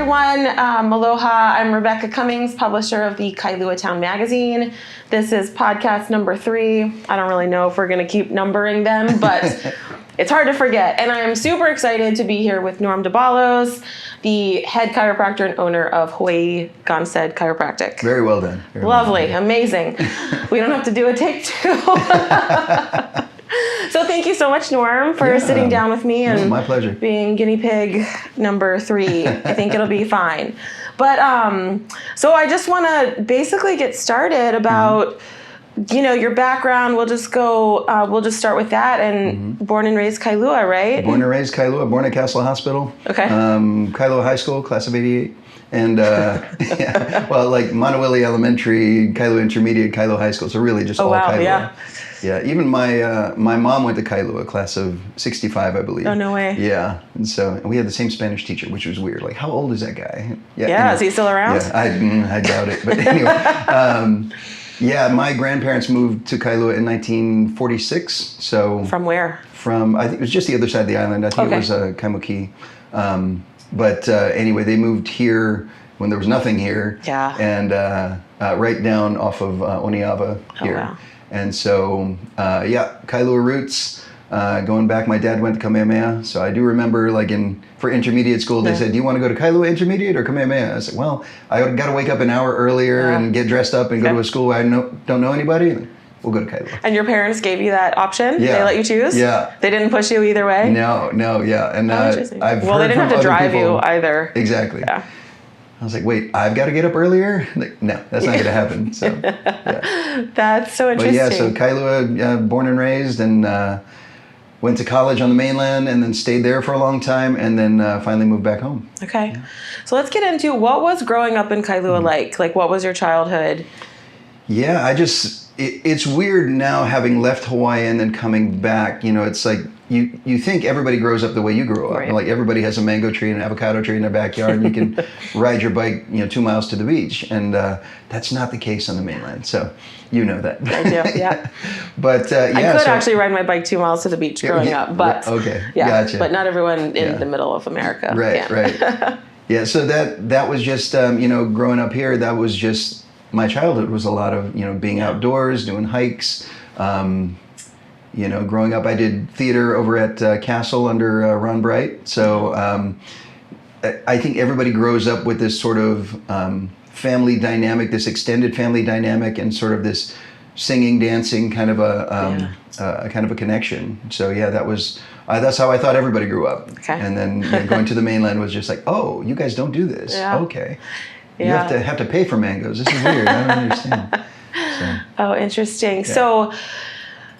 everyone. Aloha. I'm Rebecca Cummings, publisher of the Kailua Town Magazine. This is podcast number 3. I don't really know if we're going to keep numbering them, but it's hard to forget. And I'm super excited to be here with Norm Dabalos, the head chiropractor and owner of Hawaii Gonstead Chiropractic. Very well done. Very Lovely. well done. Amazing. We don't have to do a take 2. So thank you so much, Norm, for sitting down with me and my pleasure. Being guinea pig number 3. I think it'll be fine. But so I just want to basically get started about your background. We'll just go. We'll just start with that. And born and raised Kailua, right? Born and raised Kailua. Born at Castle Hospital. Okay. Kailua High School, class of '88. And like Monowili Elementary, Kailua Intermediate, Kailua High School. So really just all Kailua. Yeah. Yeah, even my mom went to Kailua, class of '65, I believe. Oh, no way. Yeah, and we had the same Spanish teacher, which was weird. Like, how old is that guy? Yeah, is he still around? Yeah, I doubt it. But anyway, my grandparents moved to Kailua in 1946. So from where? From, I think it was just the other side of the island. I think it was Kaimuki. But anyway, they moved here when there was nothing here. Yeah. And right down off of Oniava here. Oh, wow. And so, Kailua roots, going back, my dad went to Kamehameha. So I do remember, like, for intermediate school, they said, do you want to go to Kailua Intermediate or Kamehameha? I said, well, I got to wake up an hour earlier and get dressed up and go to a school where I don't know anybody. We'll go to Kailua. And your parents gave you that option? Yeah. They let you choose? Yeah. They didn't push you either way? No, yeah. And interesting. I've well, they heard didn't have from to drive other people, you either. Exactly. Yeah. I was like, wait, I've got to get up earlier? Like, no, that's not going to happen. So, yeah. That's so But interesting. so Kailua, born and raised, and went to college on the mainland, and then stayed there for a long time, and then finally moved back home. Okay. Yeah. So let's get into what was growing up in Kailua like? Like, what was your childhood? Yeah, it's weird now having left Hawaii and then coming back. It's like you think everybody grows up the way you grew up. Right. Like everybody has a mango tree and an avocado tree in their backyard, and you can ride your bike 2 miles to the beach. And that's not the case on the mainland. So you know that. I do, yeah. But I could actually ride my bike 2 miles to the beach growing up, but okay, yeah, gotcha. But not everyone in the middle of America. Right, right. Yeah, so that was just growing up here. That was just my childhood was a lot of being outdoors, doing hikes. Growing up, I did theater over at Castle under Ron Bright. So I think everybody grows up with this sort of family dynamic, this extended family dynamic, and sort of this singing, dancing kind of a connection. So that's how I thought everybody grew up. Okay. And then going to the mainland was just like, oh, you guys don't do this. Yeah. Okay. Yeah. You have to pay for mangoes. This is weird. I don't understand. So. Oh, interesting. Yeah. So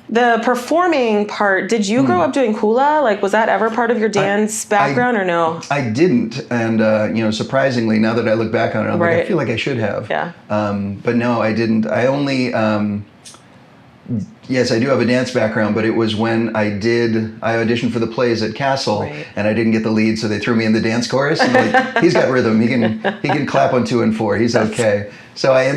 the performing part, did you grow up doing hula? Like, was that ever part of your dance background or no? I didn't. And, surprisingly, now that I look back on it, I'm like, I feel like I should have. Yeah. But no, I didn't. I only, yes, I do have a dance background, but it was when I auditioned for the plays at Castle, and I didn't get the lead, so they threw me in the dance chorus. And like, he's got rhythm. He can clap on 2 and 4. He's okay. So I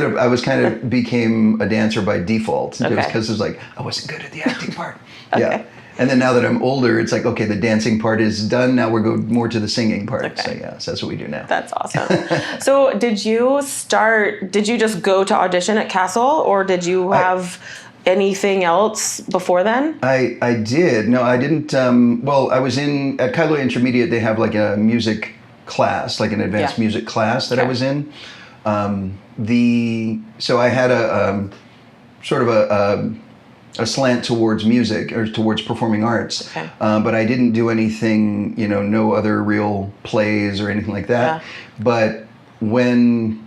became a dancer by default. Okay. Because it was like, I wasn't good at the acting part. Okay. Yeah. And then now that I'm older, it's like, okay, the dancing part is done. Now we're going more to the singing part. Okay. So that's what we do now. That's awesome. So did you just go to audition at Castle, or did you have anything else before then? I did. No, I didn't. I was at Kailua Intermediate. They have like a music class, like an advanced music class that I was in. So I had a sort of a slant towards music or towards performing arts. Okay. But I didn't do anything, no other real plays or anything like that. Yeah. But when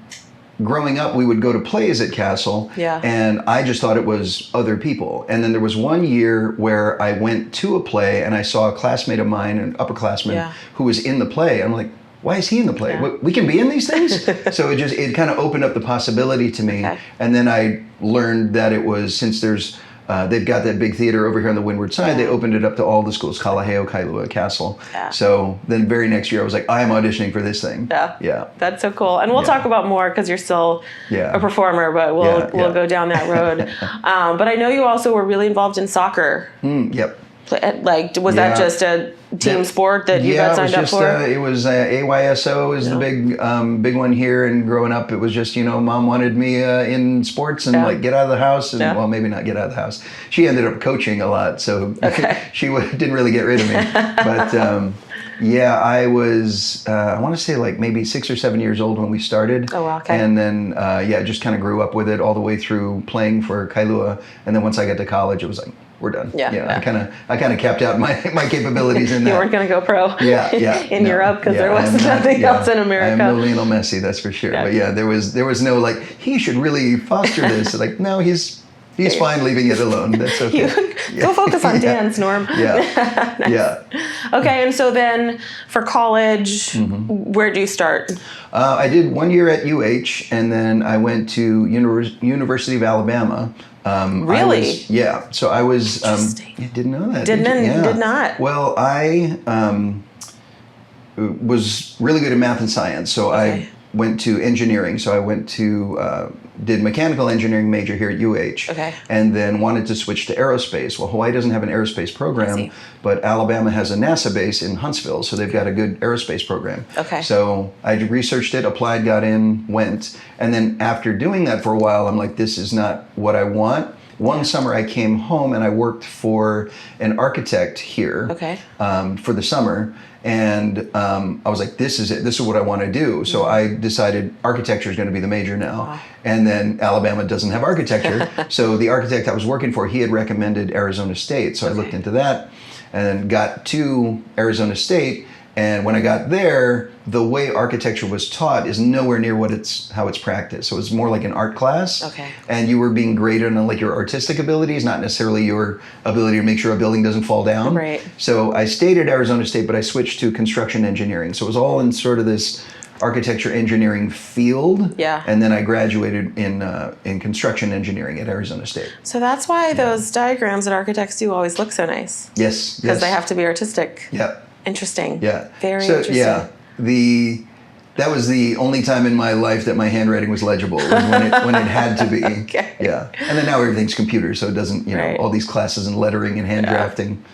growing up, we would go to plays at Castle, and I just thought it was other people. And then there was one year where I went to a play and I saw a classmate of mine, an upperclassman, who was in the play. I'm like, why is he in the play? Yeah. We can be in these things? So it kind of opened up the possibility to me. Okay. And then I learned that it was, since they've got that big theater over here on the windward side, they opened it up to all the schools, Kalaheo, Kailua, Castle. Yeah. So then very next year I was like, I'm auditioning for this thing. Yeah. Yeah. That's so cool. And we'll talk about more because you're still a performer, but we'll go down that road. But I know you also were really involved in soccer. Yep. Like, was that just a team sport that you got signed up for? It was AYSO is the big one here. And growing up, it was just, mom wanted me in sports and like get out of the house. And well, maybe not get out of the house. She ended up coaching a lot, so she didn't really get rid of me. But I was, I want to say like maybe 6 or 7 years old when we started. Oh, wow, okay. And then, just kind of grew up with it all the way through playing for Kailua. And then once I got to college, it was like, we're done. I kind of capped out my capabilities in that. You weren't going to go pro. In Europe because there was nothing else in America. I'm no Lionel Messi, that's for sure. But there was no like he should really foster this. Like no, he's fine leaving it alone. That's okay. Go focus on dance, Norm. Nice. Okay, and so then for college, where do you start? I did 1 year at UH, and then I went to University of Alabama. Really? So I was. Interesting. Didn't know that. Did not. Well, I was really good at math and science, so I went to engineering. So I went to did mechanical engineering major here at UH, and then wanted to switch to aerospace. Well, Hawaii doesn't have an aerospace program, but Alabama has a NASA base in Huntsville, so they've got a good aerospace program. So I researched it, applied, got in, went, and then after doing that for a while, I'm like, this is not what I want. One summer I came home and I worked for an architect here for the summer. And I was like, this is it. This is what I want to do. So I decided architecture is going to be the major now. And then Alabama doesn't have architecture. So the architect I was working for, he had recommended Arizona State. So I looked into that and got to Arizona State. And when I got there, the way architecture was taught is nowhere near how it's practiced. So it was more like an art class. And you were being graded on like your artistic abilities, not necessarily your ability to make sure a building doesn't fall down. So I stayed at Arizona State, but I switched to construction engineering. So it was all in sort of this architecture engineering field. And then I graduated in construction engineering at Arizona State. So that's why those diagrams that architects do always look so nice. Yes. Because they have to be artistic. Interesting. Very interesting. That was the only time in my life that my handwriting was legible, was when it had to be. And then now everything's computer, so it doesn't, all these classes in lettering and hand drafting.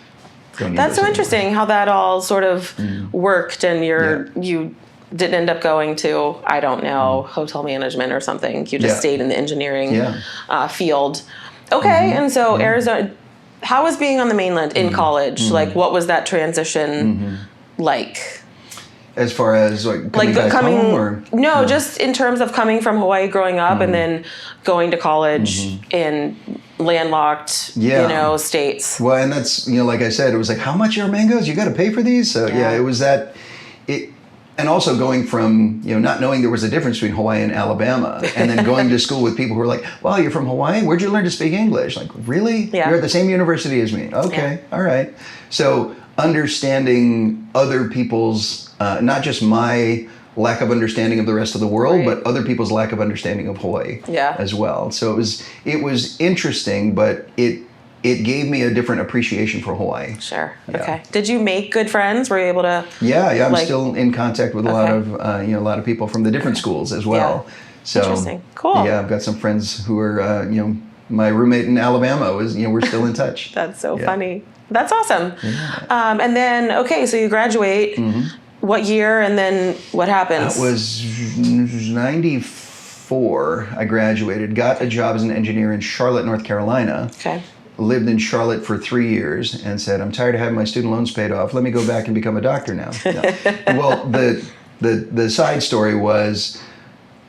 That's so interesting how that all sort of worked, and you didn't end up going to, I don't know, hotel management or something. You just stayed in the engineering field. And so Arizona. How was being on the mainland in college? Like, what was that transition like? As far as coming back home, or no, just in terms of coming from Hawaii, growing up, and then going to college in landlocked, states. Well, and that's like I said, it was like, how much are mangoes? You got to pay for these. So it was that. And also going from, not knowing there was a difference between Hawaii and Alabama, and then going to school with people who were like, wow, you're from Hawaii? Where'd you learn to speak English? Like, really? You're at the same university as me. Okay, all right. So understanding other people's, not just my lack of understanding of the rest of the world, but other people's lack of understanding of Hawaii as well. So it was interesting, but it gave me a different appreciation for Hawaii. Okay. Did you make good friends? Were you able to? I'm still in contact with a lot of people from the different schools as well. So interesting. Cool. I've got some friends who are my roommate in Alabama was we're still in touch. That's so funny. That's awesome. And then so you graduate. What year, and then what happens? That was 94. I graduated, got a job as an engineer in Charlotte, North Carolina. Lived in Charlotte for 3 years and said, I'm tired of having my student loans paid off. Let me go back and become a doctor now. Well, the side story was,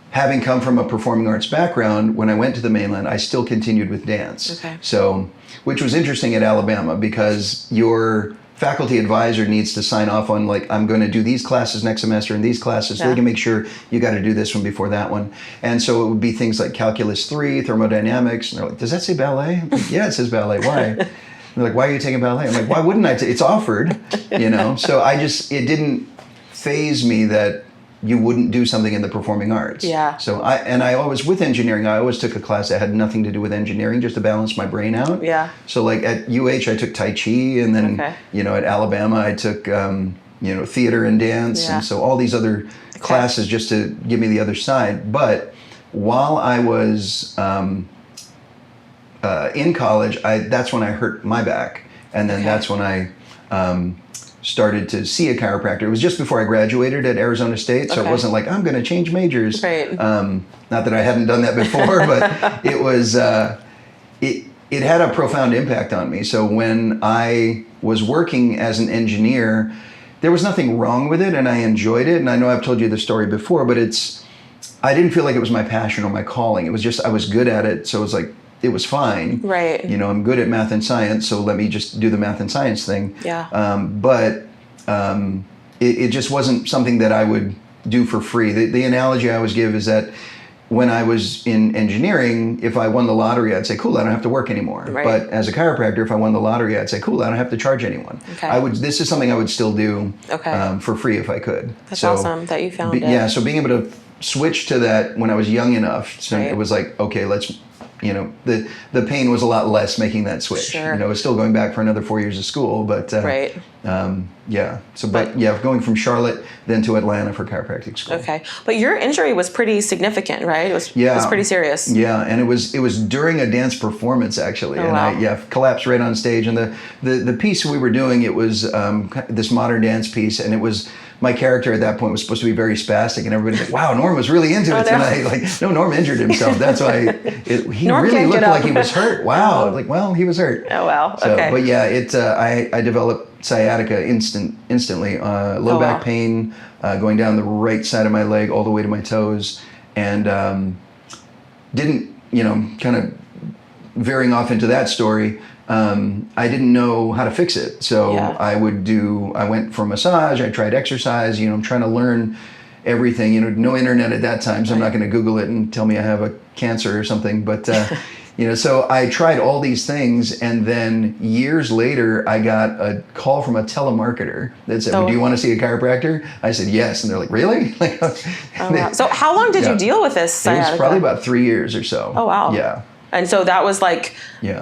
having come from a performing arts background, when I went to the mainland, I still continued with dance. So, which was interesting at Alabama, because your faculty advisor needs to sign off on, like, I'm going to do these classes next semester and these classes, so they can make sure you got to do this one before that one. And so it would be things like Calculus 3, thermodynamics, and they're like, does that say ballet? I'm like, yeah, it says ballet. Why? And they're like, why are you taking ballet? I'm like, why wouldn't I? It's offered, So it didn't faze me that you wouldn't do something in the performing arts. So I always, with engineering, I always took a class that had nothing to do with engineering, just to balance my brain out. So like at UH, I took Tai Chi, and then, at Alabama, I took, theater and dance. And so all these other classes just to give me the other side. But while I was in college, that's when I hurt my back. And then that's when I started to see a chiropractor. It was just before I graduated at Arizona State, so it wasn't like, I'm going to change majors. Right. Not that I hadn't done that before, but it was, it had a profound impact on me. So when I was working as an engineer, there was nothing wrong with it, and I enjoyed it. And I know I've told you the story before, but I didn't feel like it was my passion or my calling. It was just, I was good at it, so it was like, it was fine. Right. You know, I'm good at math and science, so let me just do the math and science thing. Yeah. But it just wasn't something that I would do for free. The analogy I always give is that when I was in engineering, if I won the lottery, I'd say, cool, I don't have to work anymore. Right. But as a chiropractor, if I won the lottery, I'd say, cool, I don't have to charge anyone. Okay. This is something I would still do for free if I could. That's awesome that you found it. Yeah, so being able to switch to that when I was young enough, so it was like, okay, let's, you know, the pain was a lot less making that switch. Sure. You know, I was still going back for another 4 years of school, but yeah. So, but going from Charlotte then to Atlanta for chiropractic school. Okay, but your injury was pretty significant, right? It was pretty serious. Yeah, and it was during a dance performance actually, and wow. I collapsed right on stage. And the piece we were doing, it was this modern dance piece, and it was. My character at that point was supposed to be very spastic, and everybody's like, wow, Norm was really into it tonight. Like, no, Norm injured himself. That's why he Norm really can't looked get up. like he was hurt. Wow. Like, well, he was hurt. Oh, wow. So, okay. But yeah, I developed sciatica instantly. Low back pain going down the right side of my leg all the way to my toes. And didn't, kind of veering off into that story, I didn't know how to fix it. So I went for massage, I tried exercise, I'm trying to learn everything, no internet at that time, so I'm not going to Google it and tell me I have a cancer or something. But, so I tried all these things, and then years later, I got a call from a telemarketer that said, do you want to see a chiropractor? I said, yes. And they're like, really? Wow. So how long did you deal with this sciatica? It was probably about 3 years or so. Oh, wow. Yeah. And so that was like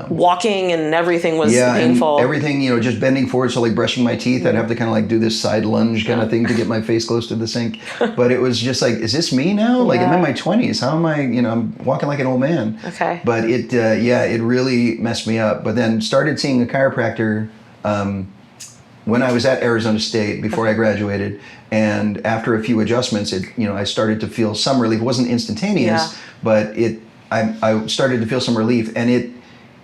walking and everything was painful. And everything, just bending forward. So like brushing my teeth, I'd have to kind of like do this side lunge kind of thing to get my face close to the sink. But it was just like, is this me now? Like I'm in my 20s. How am I, I'm walking like an old man. Okay. But it really messed me up. But then started seeing a chiropractor when I was at Arizona State before I graduated. And after a few adjustments, I started to feel some relief. It wasn't instantaneous, but I started to feel some relief, and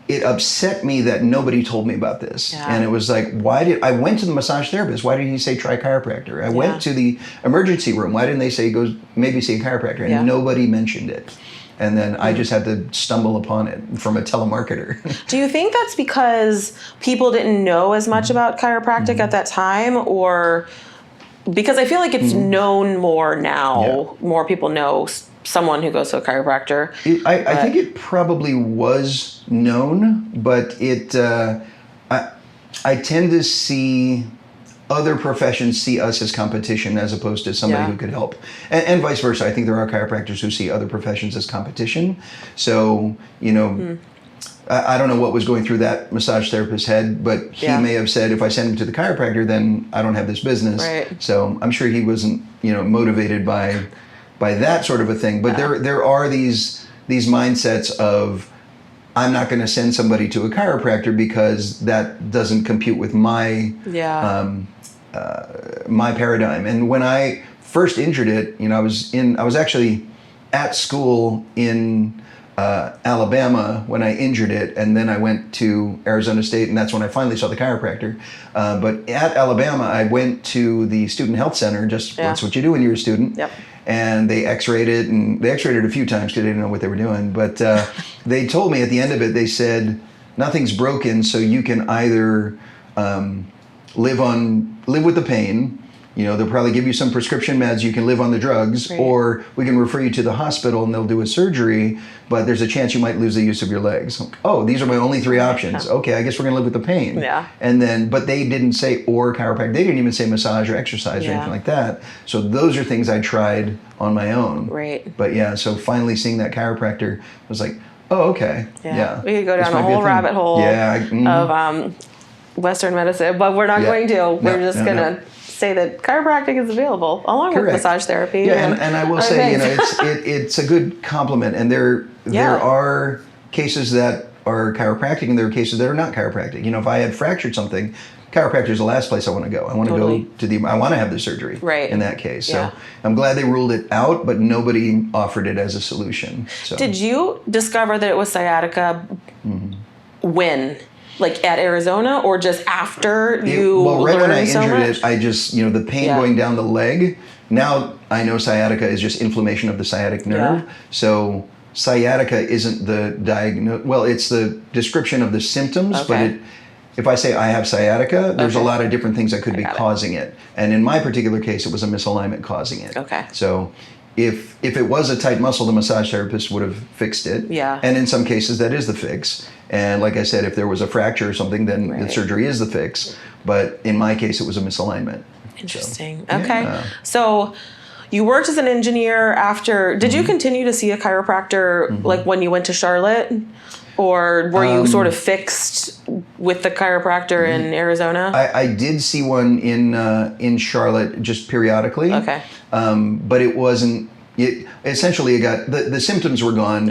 it upset me that nobody told me about this. Yeah. And it was like, I went to the massage therapist. Why did he say try chiropractor? I went to the emergency room. Why didn't they say maybe see a chiropractor? And nobody mentioned it. And then I just had to stumble upon it from a telemarketer. Do you think that's because people didn't know as much about chiropractic at that time, or because I feel like it's known more now? Yeah. More people know someone who goes to a chiropractor. I think it probably was known, but I tend to see other professions see us as competition as opposed to somebody who could help. And vice versa. I think there are chiropractors who see other professions as competition. So, I don't know what was going through that massage therapist's head, but he may have said, if I send him to the chiropractor, then I don't have this business. Right. So I'm sure he wasn't, motivated by that sort of a thing. But there are these mindsets of, I'm not going to send somebody to a chiropractor because that doesn't compute with my my paradigm. And when I first injured it, I was actually at school in Alabama when I injured it, and then I went to Arizona State, and that's when I finally saw the chiropractor. But at Alabama, I went to the student health center. That's what you do when you're a student. Yep. And they x-rayed it, and they x-rayed it a few times because they didn't know what they were doing. But they told me at the end of it, they said, nothing's broken, so you can either live with the pain. They'll probably give you some prescription meds, you can live on the drugs, or we can refer you to the hospital and they'll do a surgery, but there's a chance you might lose the use of your legs. Oh, these are my only three options. Okay, I guess we're gonna live with the pain. Yeah. And then, but they didn't say or chiropractic. They didn't even say massage or exercise or anything like that. So those are things I tried on my own. Right. But so finally seeing that chiropractor, I was like, oh, okay. Yeah. We could go down a whole rabbit hole of Western medicine, but we're not going to. We're just gonna say that chiropractic is available along with massage therapy. Yeah, and I will say, it's a good compliment, and there are cases that are chiropractic, and there are cases that are not chiropractic. You know, if I had fractured something, chiropractor is the last place I want to go. I want to go to I want to have the surgery in that case. So I'm glad they ruled it out, but nobody offered it as a solution. So. Did you discover that it was sciatica when? Like at Arizona, or just after you right when I learned so injured much? it, I just, you know, the pain going down the leg. Now I know sciatica is just inflammation of the sciatic nerve. So sciatica isn't the well, it's the description of the symptoms, but if I say I have sciatica, there's a lot of different things that could be causing it. And in my particular case, it was a misalignment causing it. So if it was a tight muscle, the massage therapist would have fixed it. And in some cases, that is the fix. And like I said, if there was a fracture or something, then the surgery is the fix. But in my case, it was a misalignment. Interesting. So, so you worked as an engineer after. Did you continue to see a chiropractor like when you went to Charlotte? Or were you sort of fixed with the chiropractor in Arizona? I did see one in Charlotte just periodically. But it wasn't. Essentially, it got the symptoms were gone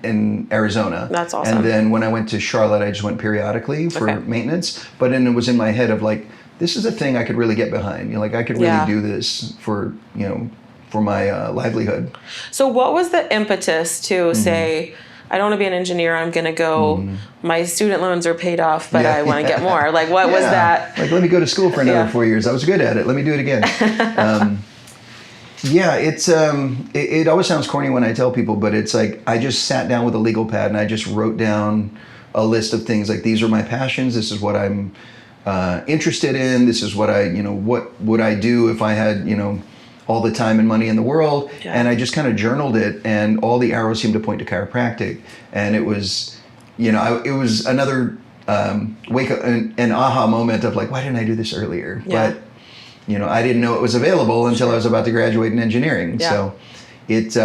in Arizona. That's awesome. And then when I went to Charlotte, I just went periodically for maintenance. But then it was in my head of like, this is a thing I could really get behind. You know, like I could really do this for for my livelihood. So what was the impetus to say, I don't want to be an engineer, I'm going to go, my student loans are paid off, but I want to get more. Like, what was that? Like, let me go to school for another 4 years. I was good at it. Let me do it again. It always sounds corny when I tell people, but it's like, I just sat down with a legal pad and I just wrote down a list of things like, these are my passions. This is what I'm interested in. This is what what would I do if I had, all the time and money in the world. And I just kind of journaled it, and all the arrows seemed to point to chiropractic. And it was, it was another wake up, an aha moment of like, why didn't I do this earlier? But, I didn't know it was available until I was about to graduate in engineering. So it,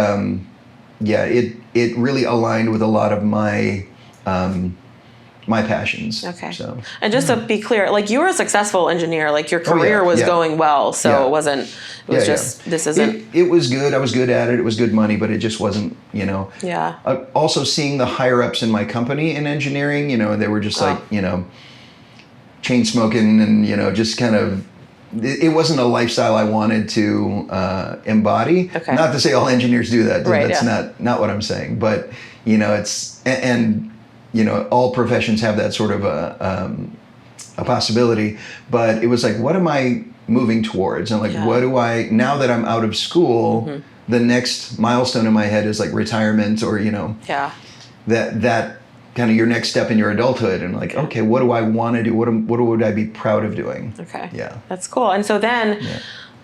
it really aligned with a lot of my, my passions. So, and just to be clear, like you were a successful engineer, like your career was going well. So it wasn't, it was just, this isn't. It was good. I was good at it. It was good money, but it just wasn't, Also seeing the higher ups in my company in engineering, they were just like, chain smoking and, just kind of, it wasn't a lifestyle I wanted to embody. Not to say all engineers do that. That's not what I'm saying. But, it's, and all professions have that sort of a possibility, but it was like, what am I moving towards? And like, what do I, now that I'm out of school, the next milestone in my head is like retirement or, that kind of your next step in your adulthood. And like, okay, what do I want to do? What would I be proud of doing? That's cool. And so then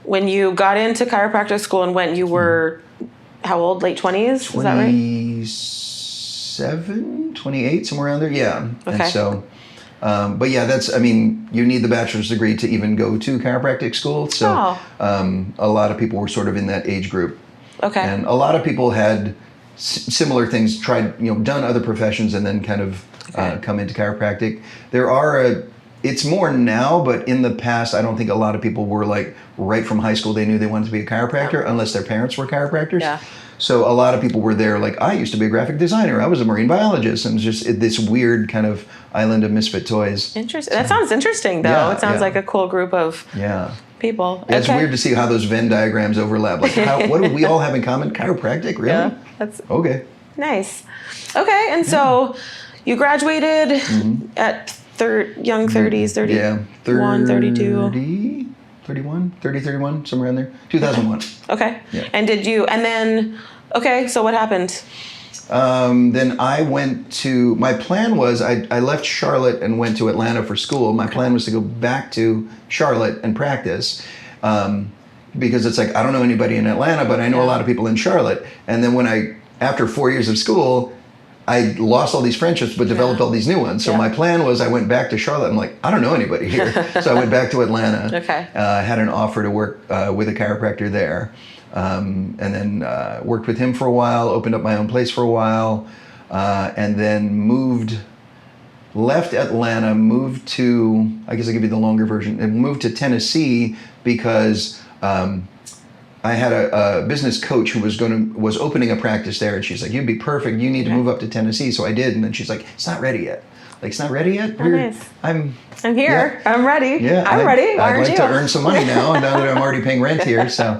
when you got into chiropractic school and went, you were how old? Late 20s? Is that right? 28, somewhere around there. And so but that's, you need the bachelor's degree to even go to chiropractic school. So a lot of people were sort of in that age group. And a lot of people had similar things, tried, done other professions and then kind of come into chiropractic. There are it's more now, but in the past, I don't think a lot of people were like right from high school, they knew they wanted to be a chiropractor unless their parents were chiropractors. So a lot of people were there like, I used to be a graphic designer. I was a marine biologist. And it was just this weird kind of island of misfit toys. Interesting. That sounds interesting, though. It sounds like a cool group of people. It's weird to see how those Venn diagrams overlap. Like, what do we all have in common? Chiropractic, really? That's okay. Nice. Okay, and so you graduated at young 30s, 31, 32. 31, somewhere in there. 2001. And then, so what happened? Then I went to, my plan was, I left Charlotte and went to Atlanta for school. My plan was to go back to Charlotte and practice. Because it's like, I don't know anybody in Atlanta, but I know a lot of people in Charlotte. And then after 4 years of school, I lost all these friendships, but developed all these new ones. So my plan was I went back to Charlotte. I'm like, I don't know anybody here. So I went back to Atlanta. Had an offer to work with a chiropractor there. And then worked with him for a while, opened up my own place for a while, and then left Atlanta, moved to, I guess I'll give you the longer version, and moved to Tennessee because I had a business coach who was opening a practice there, and she's like, "You'd be perfect. You need to move up to Tennessee." So I did, and then she's like, "It's not ready yet." Like, it's not ready yet? Oh, nice. I'm here. Yeah. I'm ready. Yeah, I'm ready. Why I'd aren't like you? to earn some money now that I'm already paying rent here. So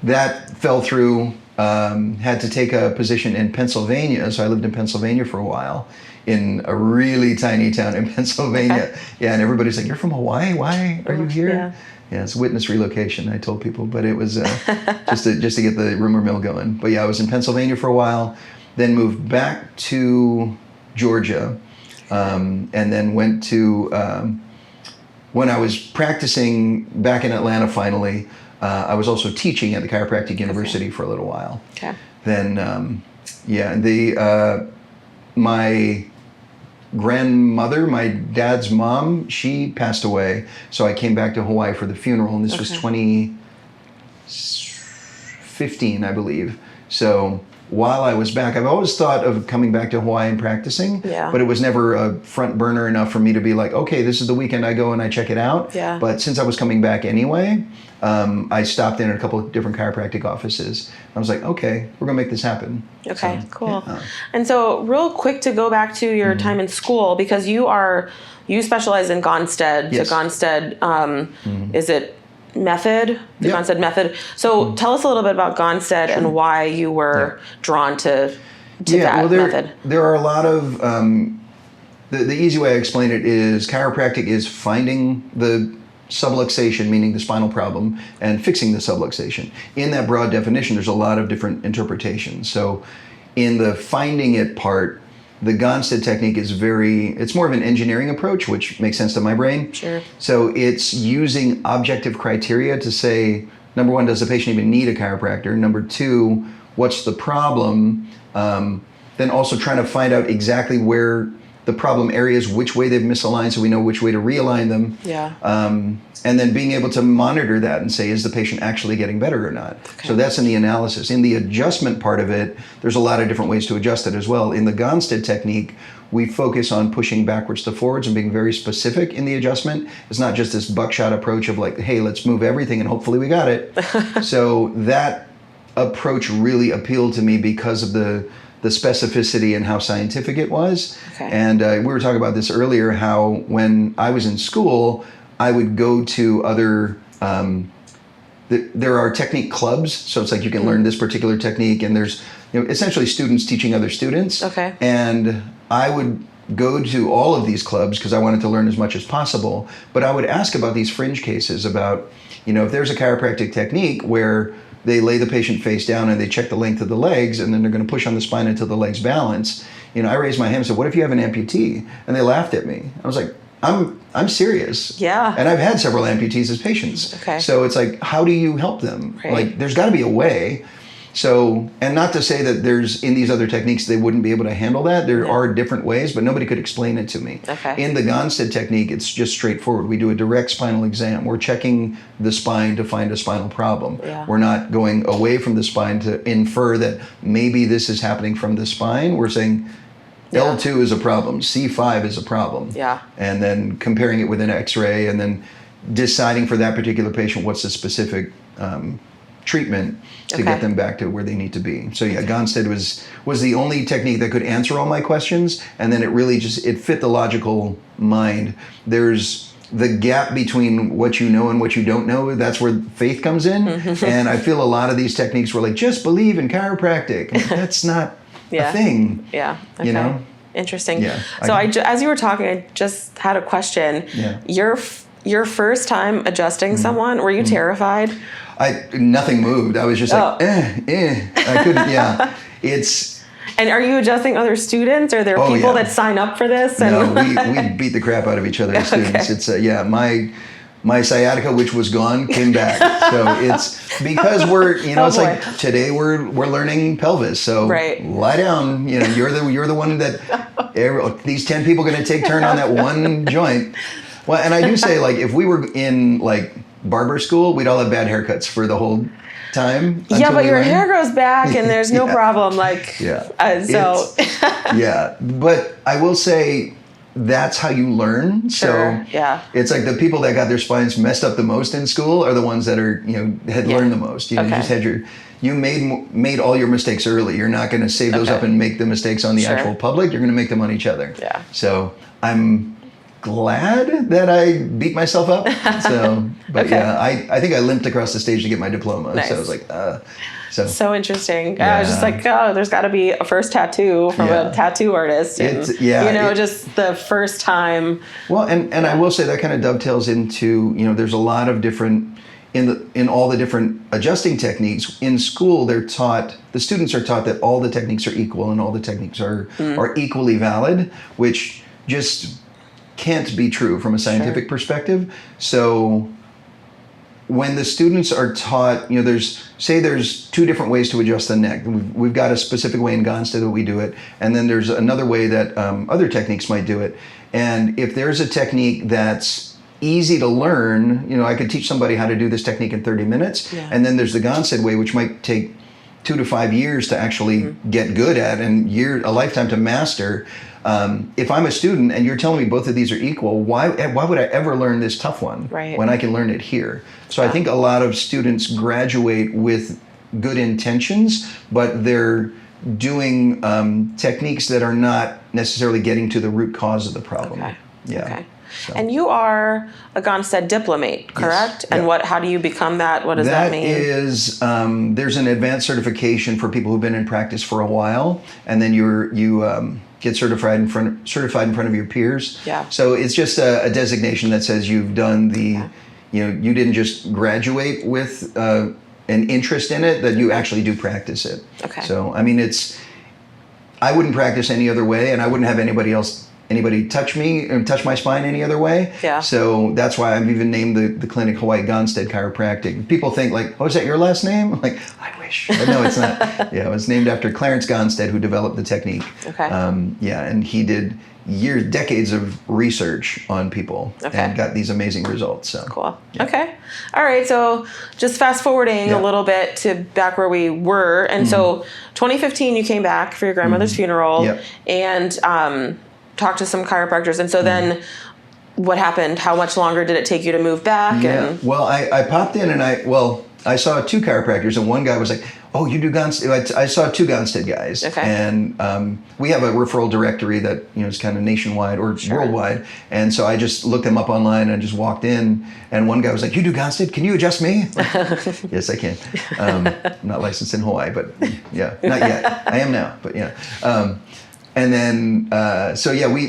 that fell through. Had to take a position in Pennsylvania. So I lived in Pennsylvania for a while, in a really tiny town in Pennsylvania. Okay. Yeah, and everybody's like, "You're from Hawaii? Why are you here?" Yeah. Yeah, it's witness relocation, I told people, but it was just to get the rumor mill going. But yeah, I was in Pennsylvania for a while, then moved back to Georgia, and then went to, when I was practicing back in Atlanta finally, I was also teaching at the Chiropractic University for a little while. Okay. Then, my grandmother, my dad's mom, she passed away. So I came back to Hawaii for the funeral, and this was 2015, I believe. So while I was back, I've always thought of coming back to Hawaii and practicing, but it was never a front burner enough for me to be like, okay, this is the weekend I go and I check it out. Yeah. But since I was coming back anyway, I stopped in at a couple of different chiropractic offices. I was like, okay, we're gonna make this happen. Okay, so, cool. Yeah. And so real quick to go back to your time in school, because you specialize in Gonstead. Yes. So Gonstead, is it method? The Gonstead method. So tell us a little bit about Gonstead and why you were drawn to that method. There are a lot of, the easy way I explain it is chiropractic is finding the subluxation, meaning the spinal problem, and fixing the subluxation. In that broad definition, there's a lot of different interpretations. So in the finding it part, the Gonstead technique is it's more of an engineering approach, which makes sense to my brain. Sure. So it's using objective criteria to say, number one, does the patient even need a chiropractor? Number two, what's the problem? Then also trying to find out exactly where the problem areas, which way they've misaligned, so we know which way to realign them. Yeah. And then being able to monitor that and say, is the patient actually getting better or not? Okay. So that's in the analysis. In the adjustment part of it, there's a lot of different ways to adjust it as well. In the Gonstead technique, we focus on pushing backwards to forwards and being very specific in the adjustment. It's not just this buckshot approach of like, hey, let's move everything and hopefully we got it. So that approach really appealed to me because of the specificity and how scientific it was. Okay. And we were talking about this earlier, how when I was in school, I would go to other, there are technique clubs. So it's like you can learn this particular technique, and there's essentially students teaching other students. Okay. And I would go to all of these clubs because I wanted to learn as much as possible. But I would ask about these fringe cases about, if there's a chiropractic technique where they lay the patient face down and they check the length of the legs, and then they're going to push on the spine until the legs balance. I raised my hand and said, what if you have an amputee? And they laughed at me. I was like, I'm serious. Yeah. And I've had several amputees as patients. Okay. So it's like, how do you help them? Right. Like, there's got to be a way. So, and not to say that in these other techniques, they wouldn't be able to handle that. There are different ways, but nobody could explain it to me. Okay. In the Gonstead technique, it's just straightforward. We do a direct spinal exam. We're checking the spine to find a spinal problem. Yeah. We're not going away from the spine to infer that maybe this is happening from the spine. We're saying L2 is a problem, C5 is a problem. Yeah. And then comparing it with an X-ray, and then deciding for that particular patient what's the specific treatment to get them back to where they need to be. So yeah, Gonstead was the only technique that could answer all my questions, and then it really it fit the logical mind. There's the gap between what you know and what you don't know. That's where faith comes in. And I feel a lot of these techniques were like, just believe in chiropractic. Like, that's not a thing. Yeah. Okay. Interesting. Yeah. So as you were talking, I just had a question. Yeah. Your first time adjusting someone, were you terrified? Nothing moved. I was just like, I couldn't, And are you adjusting other students? Are there people that sign up for this? No, we beat the crap out of each other as students. It's, my sciatica, which was gone, came back. So it's because we're, it's like today we're learning pelvis. So lie down, you're the one that these 10 people are going to take turn on that one joint. Well, and I do say, like, if we were in like barber school, we'd all have bad haircuts for the whole time. Yeah, but your hair grows back and there's no problem. Like, but I will say that's how you learn. Sure. So it's like the people that got their spines messed up the most in school are the ones that are, had learned the most. You just had you made all your mistakes early. You're not going to save those up and make the mistakes on the actual public. You're going to make them on each other. Yeah. So I'm glad that I beat myself up. So, but I think I limped across the stage to get my diploma. Nice. So I was like, So interesting. I was just like, there's got to be a first tattoo from a tattoo artist. And, just the first time. Well, and I will say that kind of dovetails into, there's a lot of different, in all the different adjusting techniques. In school, the students are taught that all the techniques are equal and all the techniques are equally valid, which just can't be true from a scientific perspective. So when the students are taught, there's two different ways to adjust the neck. We've got a specific way in Gonstead that we do it, and then there's another way that other techniques might do it. And if there's a technique that's easy to learn, I could teach somebody how to do this technique in 30 minutes, and then there's the Gonstead way, which might take 2 to 5 years to actually get good at, and a lifetime to master. If I'm a student and you're telling me both of these are equal, why would I ever learn this tough one when I can learn it here? So I think a lot of students graduate with good intentions, but they're doing techniques that are not necessarily getting to the root cause of the problem. Okay. So. And you are a Gonstead diplomate, correct? Yes. And how do you become that? What does that mean? That is, there's an advanced certification for people who've been in practice for a while, and then you get certified in front of your peers. Yeah. So it's just a designation that says you've done you didn't just graduate with an interest in it, that you actually do practice it. Okay. So I mean, I wouldn't practice any other way, and I wouldn't have anybody touch me and touch my spine any other way. Yeah. So that's why I've even named the clinic Hawaii Gonstead Chiropractic. People think like, oh, is that your last name? I'm like, I wish. But no, it's not. It was named after Clarence Gonstead, who developed the technique. Okay. And he did decades of research on people and got these amazing results. So cool. Yeah. Okay. All right. So just fast forwarding a little bit to back where we were. And so 2015, you came back for your grandmother's funeral and talked to some chiropractors. And so then what happened? How much longer did it take you to move back? Yeah. Well, I popped in and I saw 2 chiropractors, and one guy was like, oh, you do Gonstead? I saw 2 Gonstead guys. Okay. And we have a referral directory that is kind of nationwide or worldwide. And so I just looked them up online and just walked in, and one guy was like, you do Gonstead? Can you adjust me? Yes, I can. I'm not licensed in Hawaii, but not yet. I am now, but and then,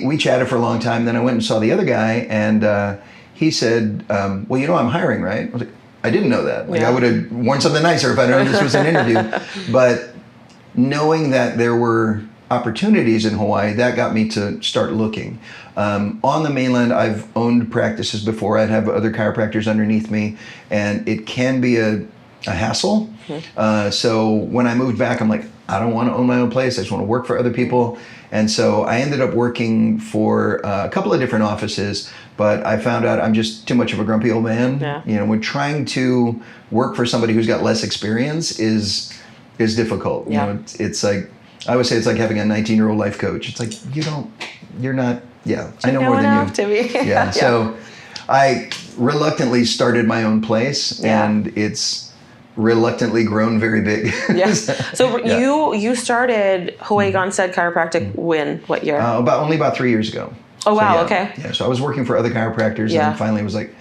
we chatted for a long time. Then I went and saw the other guy, and he said, well, I'm hiring, right? I was like, I didn't know that. I would have worn something nicer if I known this was an interview. But knowing that there were opportunities in Hawaii, that got me to start looking. On the mainland, I've owned practices before. I'd have other chiropractors underneath me, and it can be a hassle. So when I moved back, I'm like, I don't want to own my own place. I just want to work for other people. And so I ended up working for a couple of different offices, but I found out I'm just too much of a grumpy old man. Yeah. When trying to work for somebody who's got less experience is difficult. Yeah. It's like, I always say it's like having a 19-year-old life coach. It's like, you're not, I know more than you. To be. Yeah. So I reluctantly started my own place, and it's reluctantly grown very big. Yes. So you started Hawaii Gonstead Chiropractic what year? Only about 3 years ago. Oh, wow. Okay. Yeah. So I was working for other chiropractors and finally was like,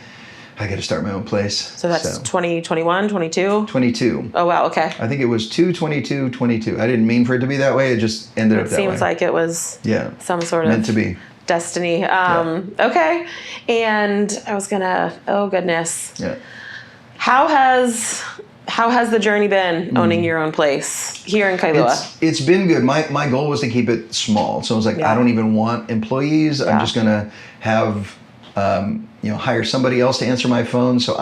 I got to start my own place. So that's 2021, 22? 22. Oh, wow. Okay. I think it was 2/22/22. I didn't mean for it to be that way. It just ended up that way. It seems like it was some sort of meant to be. Destiny. Okay. And I was oh goodness. Yeah. How has the journey been owning your own place here in Kailua? It's been good. My goal was to keep it small. So I was like, I don't even want employees. I'm just going to have, hire somebody else to answer my phone. So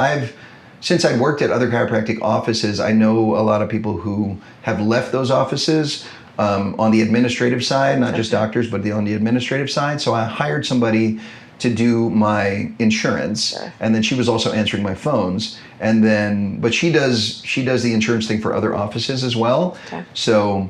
since I'd worked at other chiropractic offices, I know a lot of people who have left those offices on the administrative side, not just doctors, but on the administrative side. So I hired somebody to do my insurance, and then she was also answering my phones, but she does the insurance thing for other offices as well. Okay. So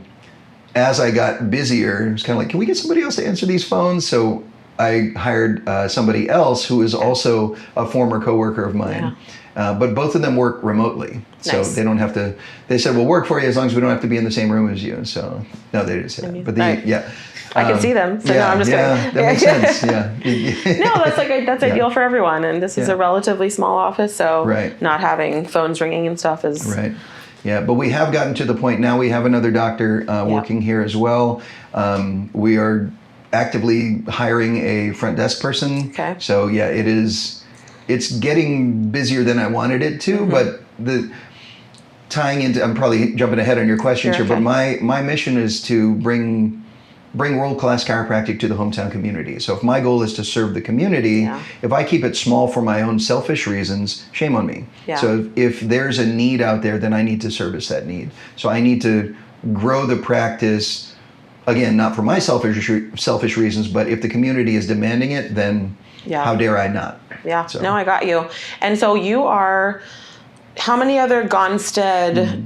as I got busier, it was kind of like, can we get somebody else to answer these phones? So I hired somebody else who is also a former coworker of mine. But both of them work remotely, so they don't have to. They said, "We'll work for you as long as we don't have to be in the same room as you." So no, they didn't say that. But I can see them. So no, I'm just kidding. That makes sense. No, that's ideal for everyone. And this is a relatively small office, so not having phones ringing and stuff is right. Yeah, but we have gotten to the point now. We have another doctor working here as well. We are actively hiring a front desk person. Okay. So yeah, it's getting busier than I wanted it to, but tying into, I'm probably jumping ahead on your questions here, but my mission is to bring world-class chiropractic to the hometown community. So if my goal is to serve the community, if I keep it small for my own selfish reasons, shame on me. So if there's a need out there, then I need to service that need. So I need to grow the practice, again, not for my selfish reasons, but if the community is demanding it, then how dare I not? Yeah, so. No, I got you. And so you are, how many other Gonstead,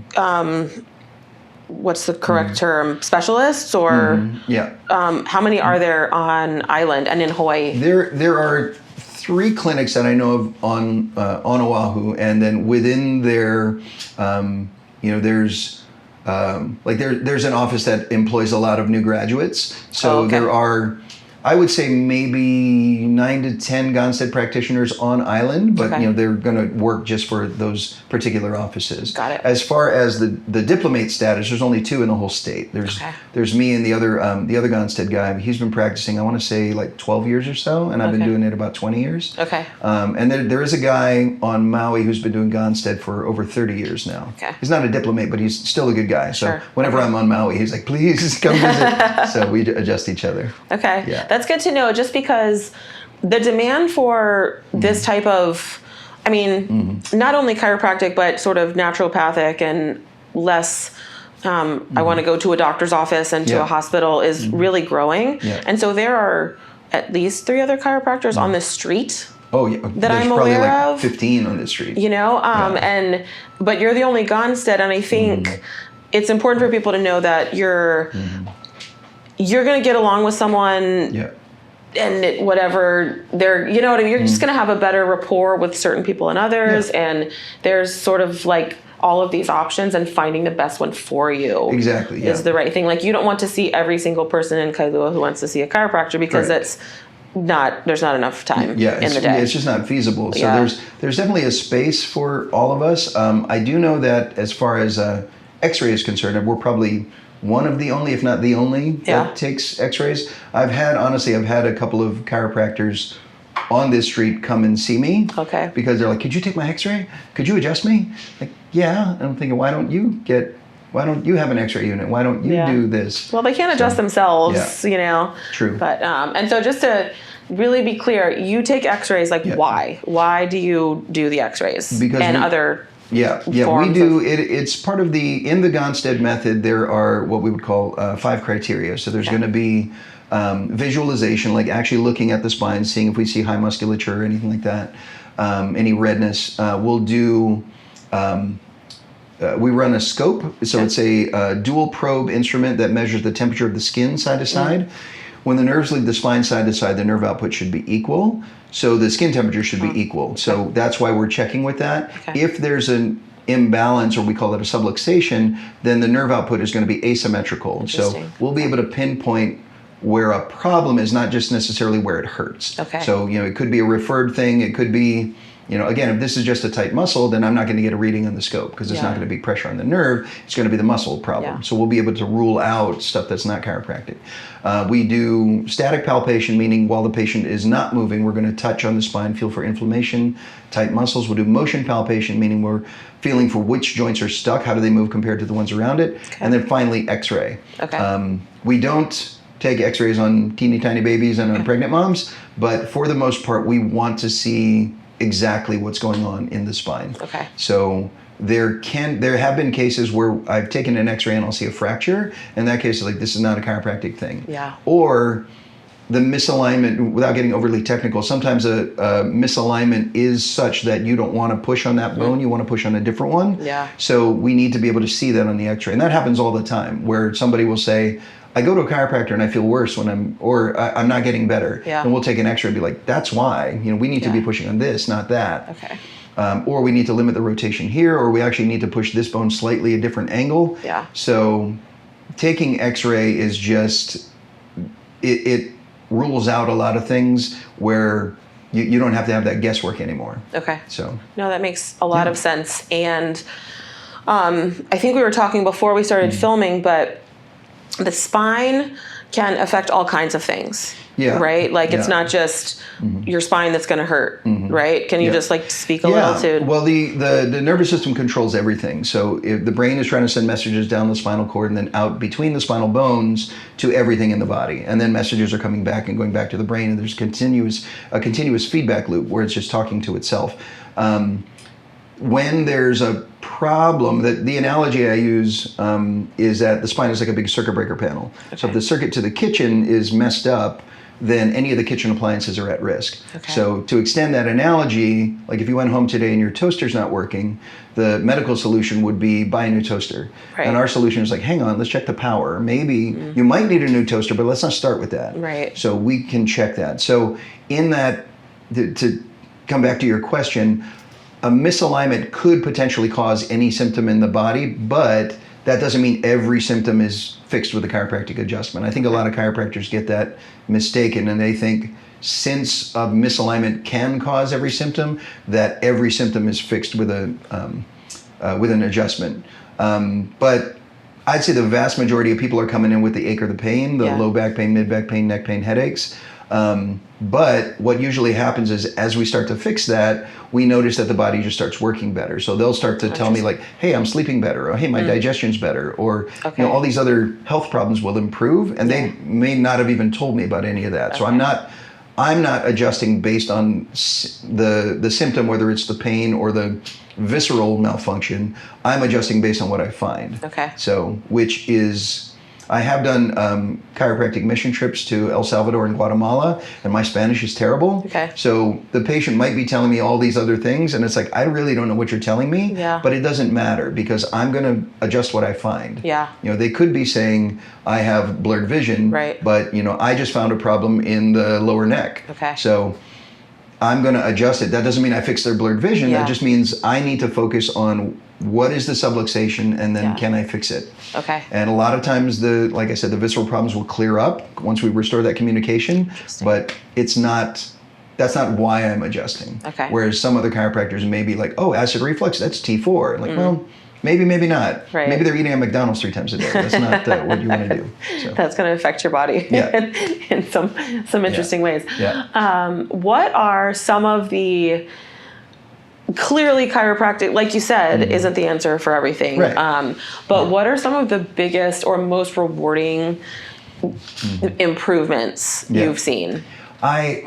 what's the correct term, specialists or? How many are there on island and in Hawaii? There are 3 clinics that I know of on Oahu, and then within there, there's there's an office that employs a lot of new graduates. So there are, I would say maybe 9 to 10 Gonstead practitioners on island, but they're going to work just for those particular offices. Got it. As far as the diplomate status, there's only 2 in the whole state. There's me and the other Gonstead guy. He's been practicing, I want to say, like 12 years or so, and I've been doing it about 20 years. And there is a guy on Maui who's been doing Gonstead for over 30 years now. He's not a diplomate, but he's still a good guy. So whenever I'm on Maui, he's like, please come visit. So we adjust each other. That's good to know, just because the demand for this type of, I mean, not only chiropractic, but sort of naturopathic and less, I want to go to a doctor's office and to a hospital is really growing. And so there are at least 3 other chiropractors on the street. That I'm aware of. 15 on the street. But you're the only Gonstead, and I think it's important for people to know that you're going to get along with someone and whatever they're, you know what I mean? You're just going to have a better rapport with certain people and others. And there's sort of like all of these options, and finding the best one for you is the right thing. Like, you don't want to see every single person in Kailua who wants to see a chiropractor, because there's not enough time in the day. It's just not feasible. So there's definitely a space for all of us. I do know that as far as X-ray is concerned, we're probably one of the only, if not the only, that takes X-rays. I've had a couple of chiropractors on this street come and see me. Because they're like, could you take my X-ray? Could you adjust me? Like, yeah. And I'm thinking, why don't you have an X-ray unit? Why don't you do this? Well, they can't adjust themselves, you know. True. But, and so just to really be clear, you take X-rays, like why? Why do you do the X-rays? Because other we do it. It's part of in the Gonstead method. There are what we would call 5 criteria. So there's going to be visualization, like actually looking at the spine, seeing if we see high musculature or anything like that, any redness. We'll do. We run a scope, so it's a dual probe instrument that measures the temperature of the skin side to side. When the nerves leave the spine side to side, the nerve output should be equal. So the skin temperature should be equal. So that's why we're checking with that. If there's an imbalance, or we call it a subluxation, then the nerve output is going to be asymmetrical. So we'll be able to pinpoint where a problem is, not just necessarily where it hurts. So, it could be a referred thing. It could be, again, if this is just a tight muscle, then I'm not going to get a reading on the scope, because it's not going to be pressure on the nerve. It's going to be the muscle problem. So we'll be able to rule out stuff that's not chiropractic. We do static palpation, meaning while the patient is not moving, we're going to touch on the spine, feel for inflammation, tight muscles. We'll do motion palpation, meaning we're feeling for which joints are stuck, how do they move compared to the ones around it. And then finally, X-ray. We don't take X-rays on teeny tiny babies and on pregnant moms, but for the most part, we want to see exactly what's going on in the spine. So there have been cases where I've taken an X-ray and I'll see a fracture. In that case, like, this is not a chiropractic thing. Or the misalignment, without getting overly technical, sometimes a misalignment is such that you don't want to push on that bone, you want to push on a different one. So we need to be able to see that on the X-ray. And that happens all the time, where somebody will say, I go to a chiropractor and I feel worse when I'm not getting better. Yeah. And we'll take an x-ray and be like, that's why, we need to be pushing on this, not that. Okay. Or we need to limit the rotation here, or we actually need to push this bone slightly a different angle. Yeah. So taking x-ray is just, it rules out a lot of things where you don't have to have that guesswork anymore. Okay. So. No, that makes a lot of sense. And I think we were talking before we started filming, but the spine can affect all kinds of things. Yeah. Right? Like it's not just your spine that's going to hurt, right? Can you just like speak a little to? Well, the nervous system controls everything. So if the brain is trying to send messages down the spinal cord and then out between the spinal bones to everything in the body. And then messages are coming back and going back to the brain, and there's a continuous feedback loop where it's just talking to itself. When there's a problem, the analogy I use is that the spine is like a big circuit breaker panel. Okay. So if the circuit to the kitchen is messed up, then any of the kitchen appliances are at risk. Okay. So to extend that analogy, like if you went home today and your toaster's not working, the medical solution would be buy a new toaster. Right. And our solution is like, hang on, let's check the power. Maybe you might need a new toaster, but let's not start with that. Right. So we can check that. So in that, to come back to your question, a misalignment could potentially cause any symptom in the body, but that doesn't mean every symptom is fixed with a chiropractic adjustment. I think a lot of chiropractors get that mistaken, and they think since a misalignment can cause every symptom, that every symptom is fixed with an adjustment. But I'd say the vast majority of people are coming in with the ache or the pain, the low back pain, mid back pain, neck pain, headaches. But what usually happens is as we start to fix that, we notice that the body just starts working better. So they'll start to tell me like, hey, I'm sleeping better, or hey, my digestion's better, or all these other health problems will improve, and they may not have even told me about any of that. So I'm not adjusting based on the symptom, whether it's the pain or the visceral malfunction. I'm adjusting based on what I find. Okay. So, which is, I have done chiropractic mission trips to El Salvador and Guatemala, and my Spanish is terrible. Okay. So the patient might be telling me all these other things, and it's like, I really don't know what you're telling me, but it doesn't matter because I'm going to adjust what I find. Yeah. They could be saying, I have blurred vision, but I just found a problem in the lower neck. Okay. So I'm going to adjust it. That doesn't mean I fix their blurred vision. That just means I need to focus on what is the subluxation, and then can I fix it? Okay. And a lot of times, like I said, the visceral problems will clear up once we restore that communication, but that's not why I'm adjusting. Okay. Whereas some other chiropractors may be like, oh, acid reflux, that's T4. And like, well, maybe not. Right. Maybe they're eating at McDonald's 3 times a day. That's not what you want to do. So. That's going to affect your body in some interesting ways. Yeah. What are some of the... Clearly, chiropractic, like you said, isn't the answer for everything. Right. But what are some of the biggest or most rewarding improvements you've seen? Honestly,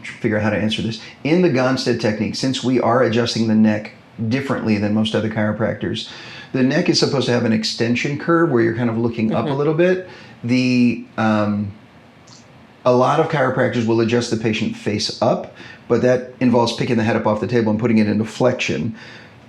figure out how to answer this. In the Gonstead technique, since we are adjusting the neck differently than most other chiropractors, the neck is supposed to have an extension curve where you're kind of looking up a little bit. A lot of chiropractors will adjust the patient face up, but that involves picking the head up off the table and putting it into flexion.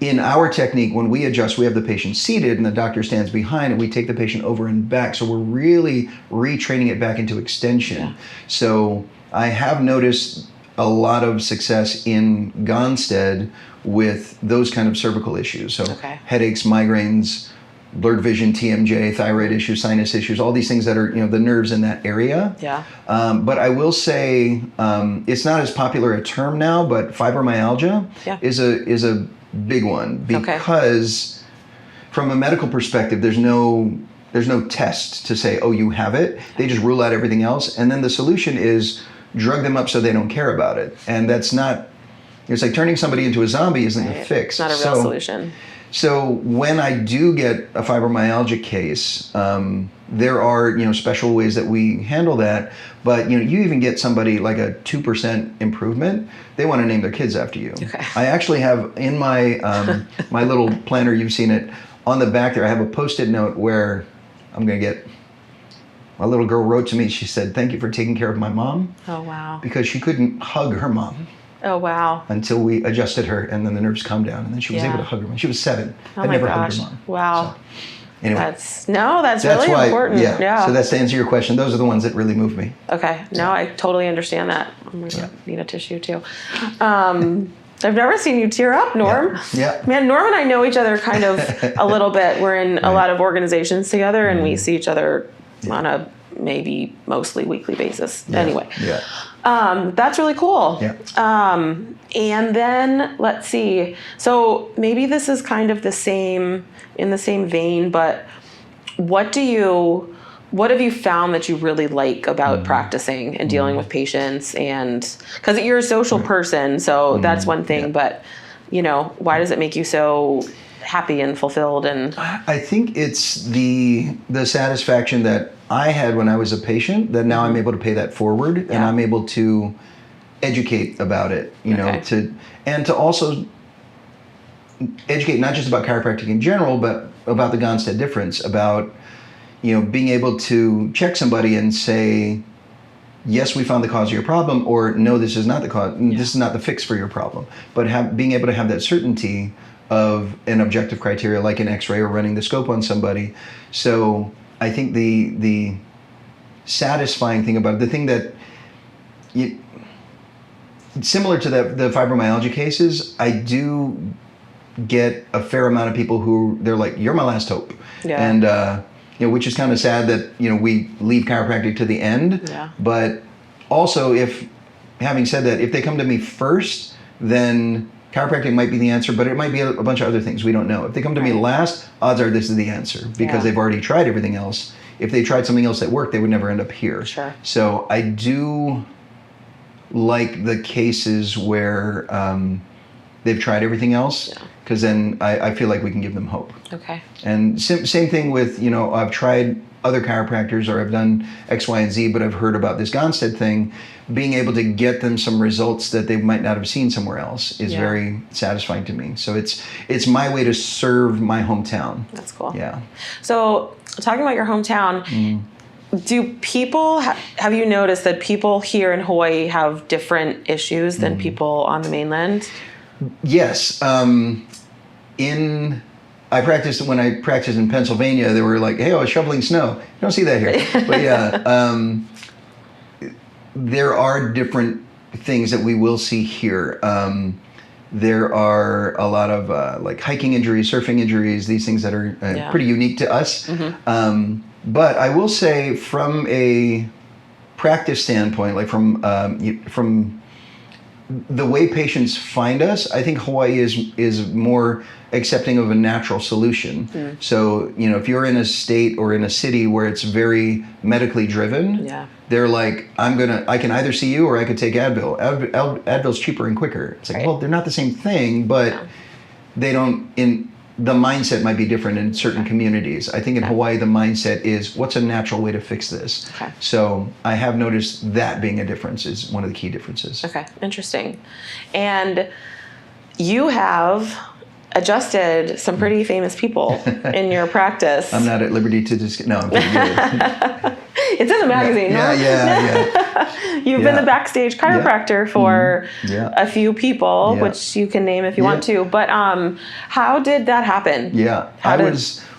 In our technique, when we adjust, we have the patient seated and the doctor stands behind, and we take the patient over and back. So we're really retraining it back into extension. Yeah. So I have noticed a lot of success in Gonstead with those kind of cervical issues. So headaches, migraines, blurred vision, TMJ, thyroid issues, sinus issues, all these things that are, the nerves in that area. Yeah. But I will say, it's not as popular a term now, but fibromyalgia is a big one because from a medical perspective, there's no test to say, oh, you have it. They just rule out everything else. And then the solution is drug them up so they don't care about it. And that's not, it's like turning somebody into a zombie isn't a fix. It's not a real solution. So when I do get a fibromyalgia case, there are special ways that we handle that. But you even get somebody like a 2% improvement, they want to name their kids after you. Okay. I actually have in my my little planner, you've seen it on the back there. I have a post-it note where I'm going to get. My little girl wrote to me. She said, "Thank you for taking care of my mom." Oh wow! Because she couldn't hug her mom. Oh, wow. Until we adjusted her, and then the nerves calmed down, and then she was able to hug her mom. She was 7. Oh, I'd my never gosh. hugged her mom. Wow. So, anyway. That's really why, important. Yeah. So that's to answer your question. Those are the ones that really moved me. Okay. No, I totally understand that. I'm going to need a tissue too. I've never seen you tear up, Norm. Yeah. Man, Norm and I know each other kind of a little bit. We're in a lot of organizations together, and we see each other on a maybe mostly weekly basis. Yeah. Anyway. Yeah. That's really cool. Yeah. And then let's see. So maybe this is kind of in the same vein, but what have you found that you really like about practicing and dealing with patients? And because you're a social person, so that's one thing, but why does it make you so happy and fulfilled? And I think it's the satisfaction that I had when I was a patient, that now I'm able to pay that forward, and I'm able to educate about it, to also educate not just about chiropractic in general, but about the Gonstead difference, about being able to check somebody and say, yes, we found the cause of your problem, or no, this is not the cause, this is not the fix for your problem. But being able to have that certainty of an objective criteria like an X-ray or running the scope on somebody. So I think the satisfying thing about it, the thing that similar to the fibromyalgia cases, I do get a fair amount of people who they're like, you're my last hope. Yeah. And which is kind of sad that we leave chiropractic to the end. Yeah. But also, having said that, if they come to me first, then chiropractic might be the answer, but it might be a bunch of other things we don't know. If they come to me last, odds are this is the answer, because they've already tried everything else. If they tried something else that worked, they would never end up here. Sure. So I do like the cases where they've tried everything else, because then I feel like we can give them hope. Okay. And same thing with, I've tried other chiropractors, or I've done X, Y, and Z, but I've heard about this Gonstead thing. Being able to get them some results that they might not have seen somewhere else is very satisfying to me. So it's my way to serve my hometown. That's cool. Yeah. So talking about your hometown, do people, have you noticed that people here in Hawaii have different issues than people on the mainland? Yes. When I practiced in Pennsylvania, they were like, hey, I was shoveling snow. You don't see that here. But yeah, there are different things that we will see here. There are a lot of like hiking injuries, surfing injuries, these things that are pretty unique to us. But I will say, from a practice standpoint, like from the way patients find us, I think Hawaii is more accepting of a natural solution. So, if you're in a state or in a city where it's very medically driven, they're like, I can either see you or I could take Advil. Advil's cheaper and quicker. It's like, well, they're not the same thing, but they don't, the mindset might be different in certain communities. I think in Hawaii, the mindset is, what's a natural way to fix this? Okay. So I have noticed that being a difference is one of the key differences. Okay, interesting. And you have adjusted some pretty famous people in your practice. I'm not at liberty to just, no, I'm pretty good. It's in the magazine, no? Yeah. You've been the backstage chiropractor for a few people, which you can name if you want to. But how did that happen? Yeah,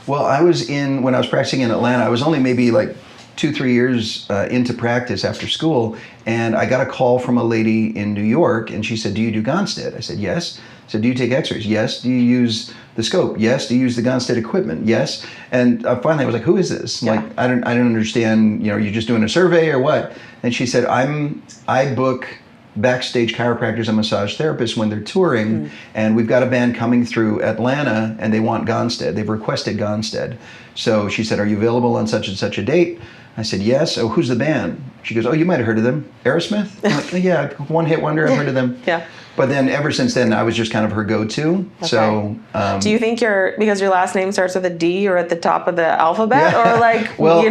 when I was practicing in Atlanta, I was only maybe like 2-3 years into practice after school, and I got a call from a lady in New York, and she said, do you do Gonstead? I said, yes. I said, do you take x-rays? Yes. Do you use the scope? Yes. Do you use the Gonstead equipment? Yes. And finally I was like, who is this? Like, I don't understand, you're just doing a survey or what? And she said, I book backstage chiropractors and massage therapists when they're touring, and we've got a band coming through Atlanta and they want Gonstead. They've requested Gonstead. So she said, are you available on such and such a date? I said, yes. Oh, who's the band? She goes, oh, you might have heard of them. Aerosmith? I'm like, oh, yeah, one hit wonder, I've heard of them. Yeah. But then ever since then, I was just kind of her go-to. Okay. So, do you think because your last name starts with a D, or at the top of the alphabet, or like, well,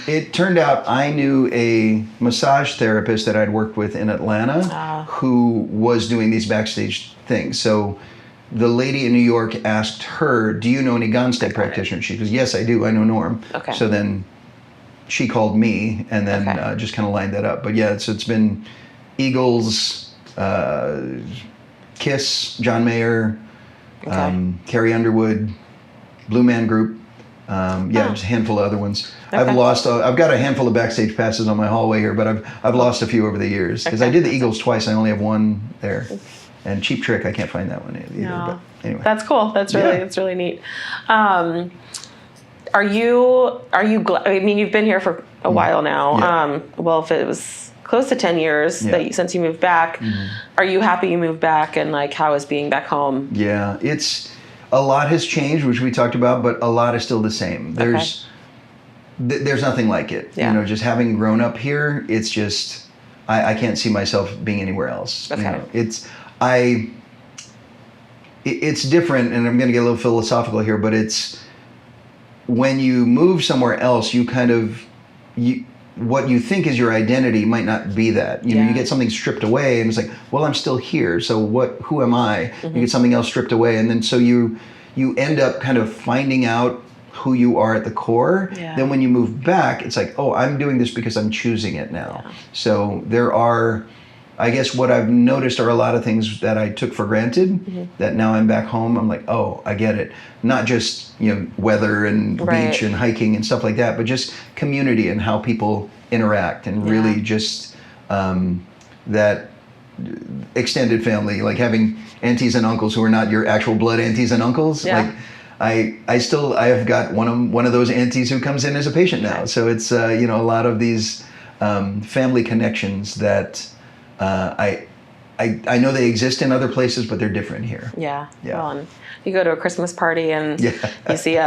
it turned out I knew a massage therapist that I'd worked with in Atlanta who was doing these backstage things. So the lady in New York asked her, do you know any Gonstead practitioners? She goes, yes, I do. I know Norm. Okay. So then she called me, and then just kind of lined that up. But yeah, so it's been Eagles, Kiss, John Mayer, Carrie Underwood, Blue Man Group. Just a handful of other ones. Okay. I've got a handful of backstage passes on my hallway here, but I've lost a few over the years because I did the Eagles twice. I only have one there, and Cheap Trick, I can't find that one either. No. But anyway, that's cool. That's really neat. Are you glad? I mean, you've been here for a while now. Yeah. Well, if it was close to 10 years since you moved back, are you happy you moved back, and like how is being back home? Yeah, a lot has changed, which we talked about, but a lot is still the same. There's nothing like it. Yeah. You know, just having grown up here, it's just I can't see myself being anywhere else. Okay. You know, it's different, and I'm going to get a little philosophical here, but it's when you move somewhere else, what you think is your identity might not be that. You know, you get something stripped away, and it's like, well, I'm still here. So who am I? You get something else stripped away, and then so you end up kind of finding out who you are at the core. Yeah. Then when you move back, it's like, oh, I'm doing this because I'm choosing it now. Yeah. So there are, I guess what I've noticed are a lot of things that I took for granted that now I'm back home. I'm like, oh, I get it. Not just, you know, weather and beach and hiking and stuff like that, but just community and how people interact, and really just that extended family, like having aunties and uncles who are not your actual blood aunties and uncles. Yeah. Like I have got one of those aunties who comes in as a patient now. So it's a lot of these family connections that I know they exist in other places, but they're different here. Yeah. Well, and you go to a Christmas party and you see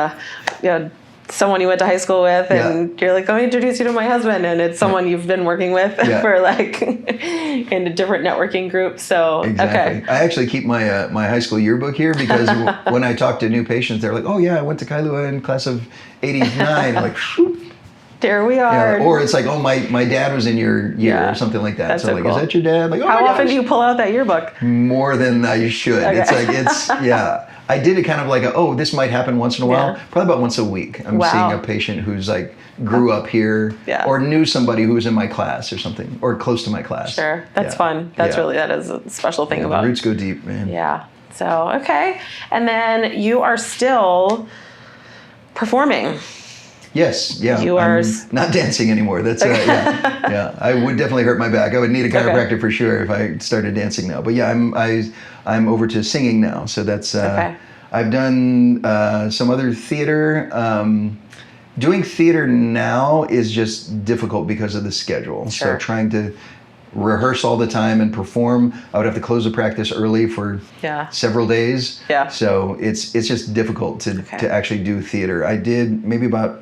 someone you went to high school with, and you're like, "Let me introduce you to my husband," and it's someone you've been working with for like in a different networking group. So exactly. I actually keep my my high school yearbook here because when I talk to new patients, they're like, "Oh yeah, I went to Kailua in class of '89." I'm like, there we are. Yeah. Or it's like, oh, my dad was in your year or something like that. That's so like, cool. Is that your dad? Like, oh, how often do you pull out that yearbook? More than I should. Okay. It's I did it kind of like this might happen once in a while. Probably about once a week. I'm seeing a patient who's like grew up here or knew somebody who was in my class or something, or close to my class. Sure. That's fun. That is a special thing about it. The roots go deep, man. Yeah. So, okay. And then you are still performing. Yes, yeah. I'm not dancing anymore. That's I would definitely hurt my back. I would need a chiropractor for sure if I started dancing now. But I'm over to singing now. So that's I've done some other theater. Doing theater now is just difficult because of the schedule. Sure. So trying to rehearse all the time and perform, I would have to close the practice early for several days. Yeah. So it's just difficult to actually do theater. I did maybe about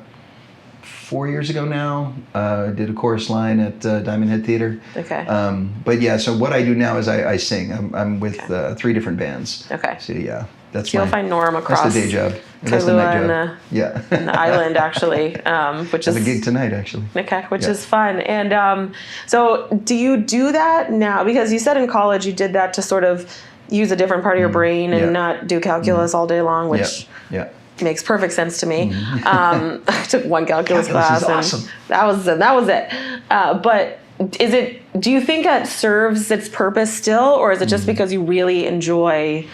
4 years ago now. I did a chorus line at Diamond Head Theater. Okay. But so what I do now is I sing. I'm with 3 different bands. Okay. So that's you'll find Norm across. That's the day job. That's the night job. And the island actually, which is a gig tonight actually. Okay, which is fun. And so do you do that now? Because you said in college you did that to sort of use a different part of your brain and not do calculus all day long, which makes perfect sense to me. I took one calculus class, awesome. And that was it. But do you think that serves its purpose still, or is it just because you really enjoy?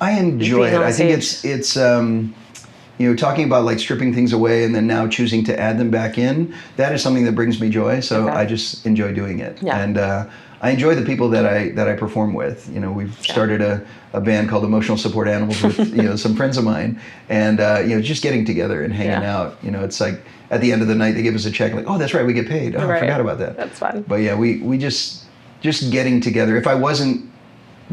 I enjoy it. I think it's talking about like stripping things away and then now choosing to add them back in. That is something that brings me joy. So I just enjoy doing it. Yeah. And I enjoy the people that I perform with. We've started a band called Emotional Support Animals with some friends of mine, and just getting together and hanging out. It's like at the end of the night they give us a check, like, oh, that's right, we get paid. Oh, I forgot about that. That's fun. But we just getting together. If I wasn't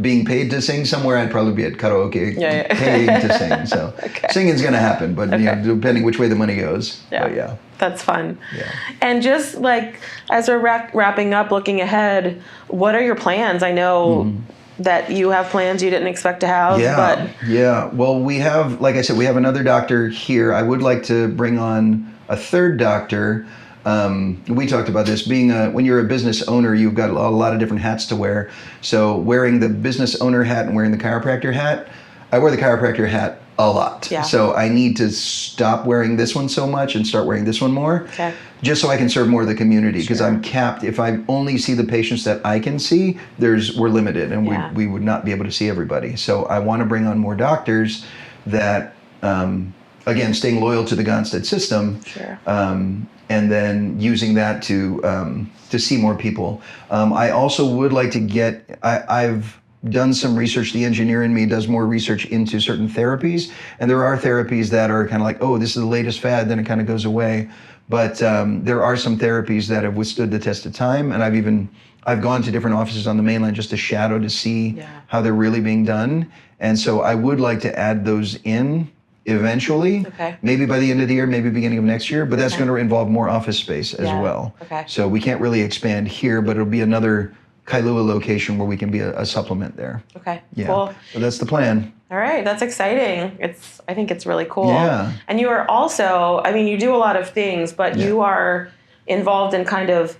being paid to sing somewhere, I'd probably be at karaoke paying to sing. So singing's going to happen, but depending which way the money goes. But that's fun. Yeah. And just like as we're wrapping up, looking ahead, what are your plans? I know that you have plans you didn't expect to have. Yeah. Well, we have, like I said, we have another doctor here. I would like to bring on a third doctor. We talked about this being when you're a business owner, you've got a lot of different hats to wear. So wearing the business owner hat and wearing the chiropractor hat, I wear the chiropractor hat a lot. Yeah. So I need to stop wearing this one so much and start wearing this one more. Okay. Just so I can serve more of the community, because Sure. I'm capped. If I only see the patients that I can see, we're limited, and we would not be able to see everybody. So I want to bring on more doctors that, again, staying loyal to the Gonstead system, Sure. And then using that to see more people. I also would like to get. I've done some research. The engineer in me does more research into certain therapies, and there are therapies that are kind of like, oh, this is the latest fad, then it kind of goes away. But there are some therapies that have withstood the test of time, and I've gone to different offices on the mainland just to shadow to see how they're really being done. And so I would like to add those in eventually, maybe by the end of the year, maybe beginning of next year, but that's going to involve more office space as well. So we can't really expand here, but it'll be another Kailua location where we can be a supplement there. Okay, yeah. cool. So that's the plan. All right, that's exciting. I think it's really cool. Yeah. And you are also, I mean, you do a lot of things, but you are involved in kind of,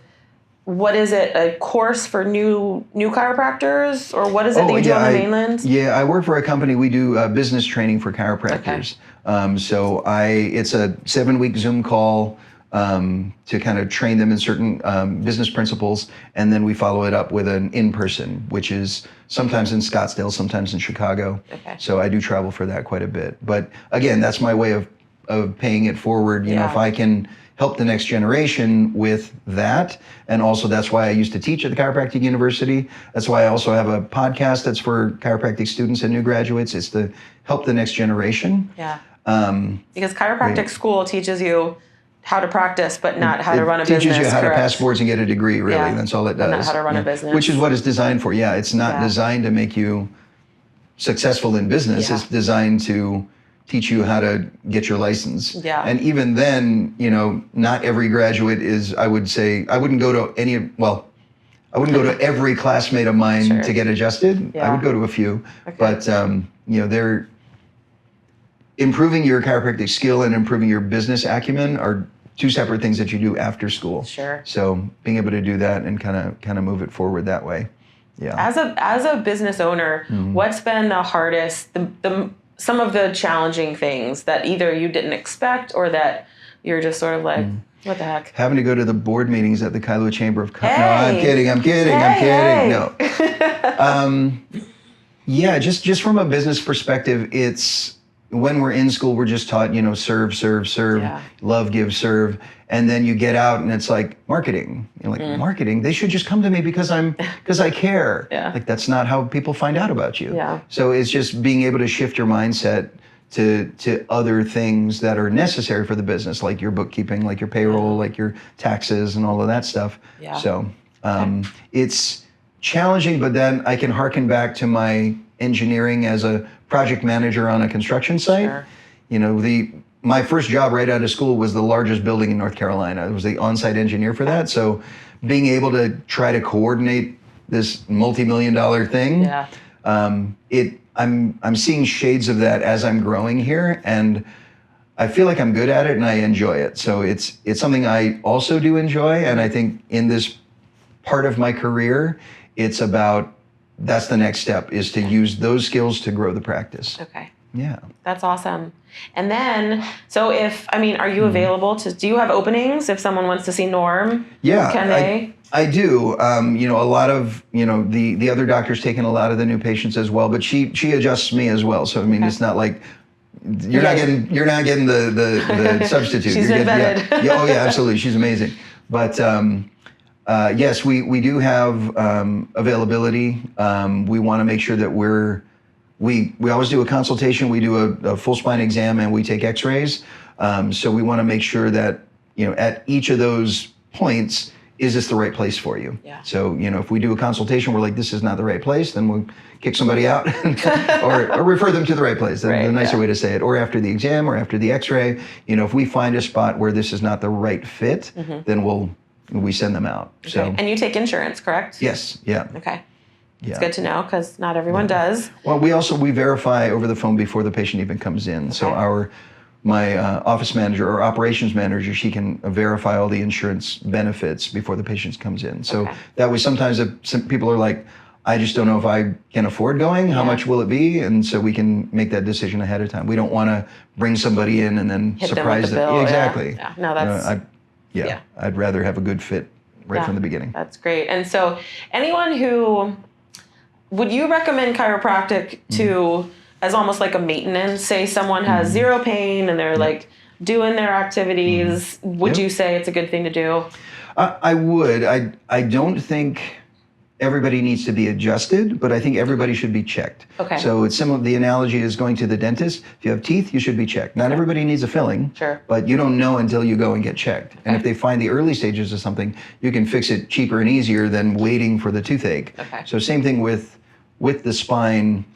what is it, a course for new chiropractors? Or what is it that you do on the mainland? Yeah, I work for a company. We do business training for chiropractors. So it's a 7-week Zoom call to kind of train them in certain business principles, and then we follow it up with an in-person, which is sometimes in Scottsdale, sometimes in Chicago. So I do travel for that quite a bit. But again, that's my way of paying it forward. You know, if I can help the next generation with that, and also that's why I used to teach at the Chiropractic University. That's why I also have a podcast that's for chiropractic students and new graduates. It's to help the next generation. Yeah. Because chiropractic school teaches you how to practice, but not how to run a business. It teaches you how to pass boards and get a degree, really. Yeah. That's all it does. But not how to run a business. Which is what it's designed for. Yeah, it's not designed to make you successful in business. It's designed to teach you how to get your license. Yeah. And even then, you know, not every graduate is, I would say, I wouldn't go to every classmate of mine to get adjusted. I would go to a few. But, you know, they're improving your chiropractic skill and improving your business acumen are two separate things that you do after school. Sure. So being able to do that and kind of move it forward that way. Yeah. As a business owner, what's been the hardest, some of the challenging things that either you didn't expect or that you're just sort of like, what the heck? Having to go to the board meetings at the Kailua Chamber of Commerce. Hey. No, I'm kidding. No. Yeah, just from a business perspective, it's when we're in school, we're just taught, you know, serve, love, give, serve. And then you get out and it's like marketing. You're like, marketing? They should just come to me because I care. Like, that's not how people find out about you. So it's just being able to shift your mindset to other things that are necessary for the business, like your bookkeeping, like your payroll, like your taxes and all of that stuff. So it's challenging, but then I can harken back to my engineering as a project manager on a construction site. You know, my first job right out of school was the largest building in North Carolina. I was the on-site engineer for that. So being able to try to coordinate this multi-million-dollar thing, I'm seeing shades of that as I'm growing here, and I feel like I'm good at it and I enjoy it. So it's something I also do enjoy, and I think in this part of my career, it's about, that's the next step, is to use those skills to grow the practice. Yeah. That's awesome. And then, so are you available do you have openings if someone wants to see Norm? Yeah. Can they? I do. You know, a lot of, you know, the other doctor's taking a lot of the new patients as well, but she adjusts me as well. So, I mean, it's not like, you're not getting the substitute. She's been vetted. Oh yeah, absolutely. She's amazing. But, yes, we do have availability. We want to make sure that we always do a consultation. We do a full spine exam and we take x-rays. So we want to make sure that, you know, at each of those points, is this the right place for you? So, you know, if we do a consultation, we're like, this is not the right place, then we'll kick somebody out or refer them to the right place. That's the nicer way to say it. Or after the exam or after the x-ray, you know, if we find a spot where this is not the right fit, then we send them out. So. And you take insurance, correct? Yes. Yeah. Okay. It's good to know because not everyone does. Well, we verify over the phone before the patient even comes in. So my office manager or operations manager, she can verify all the insurance benefits before the patient comes in. So that way, sometimes if some people are like, I just don't know if I can afford going. How much will it be? And so we can make that decision ahead of time. We don't want to bring somebody in and then hit surprise them. Exactly. Yeah. No, that's I'd rather have a good fit right from the beginning. That's great. And so anyone who, would you recommend chiropractic to as almost like a maintenance? Say someone has zero pain and they're like doing their activities. Would you say it's a good thing to do? I would. I don't think everybody needs to be adjusted, but I think everybody should be checked. Okay. So it's similar. The analogy is going to the dentist. If you have teeth, you should be checked. Not everybody needs a filling, but you don't know until you go and get checked. And if they find the early stages of something, you can fix it cheaper and easier than waiting for the toothache. Okay. So same thing with the spine.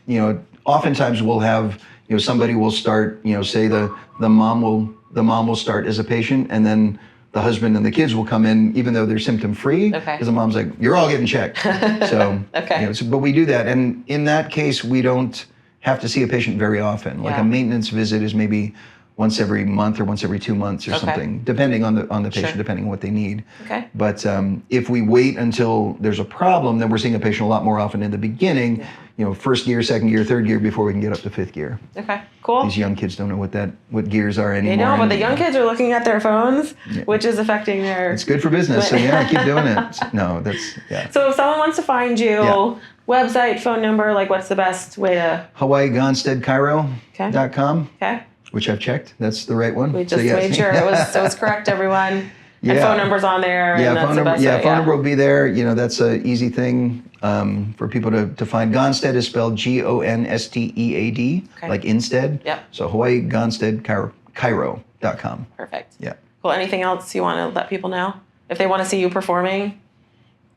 Oftentimes we'll have somebody will start. Say the mom will start as a patient, and then the husband and the kids will come in even though they're symptom-free, because the mom's like, you're all getting checked. So, but we do that. And in that case, we don't have to see a patient very often. Like a maintenance visit is maybe once every month or once every 2 months or something, depending on the patient, depending on what they need. Okay. But if we wait until there's a problem, then we're seeing a patient a lot more often in the beginning, first gear, second gear, third gear, before we can get up to fifth gear. Okay, cool. These young kids don't know what gears are anymore. They know, but the young kids are looking at their phones, which is affecting their... It's good for business, so keep doing it. No, So if someone wants to find you, website, phone number, like what's the best way to... HawaiiGonsteadChiro.com. Okay. Which I've checked. That's the right one. We just made sure it was correct, everyone. And phone number's on there. Yeah, and that's phone number. The best Phone number will be there. That's an easy thing for people to find. Gonstead is spelled Gonstead, like instead. Yep. So HawaiiGonsteadChiro.com. Perfect. Yeah. Cool. Anything else you want to let people know? If they want to see you performing?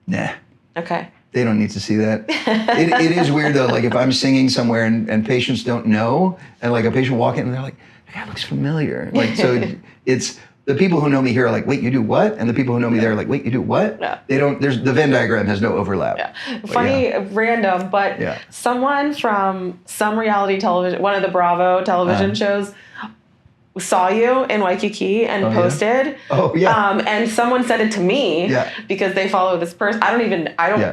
Nah. Okay. They don't need to see that. It is weird though. Like if I'm singing somewhere and patients don't know, and like a patient walk in and they're like, "That guy looks familiar." Like so, it's the people who know me here are like, "Wait, you do what?" And the people who know me there are like, "Wait, you do what?" Yeah. They don't. There's the Venn diagram has no overlap. Yeah. Funny, random, but someone from some reality television, one of the Bravo television shows, saw you in Waikiki and posted. And someone said it to me because they follow this person. I don't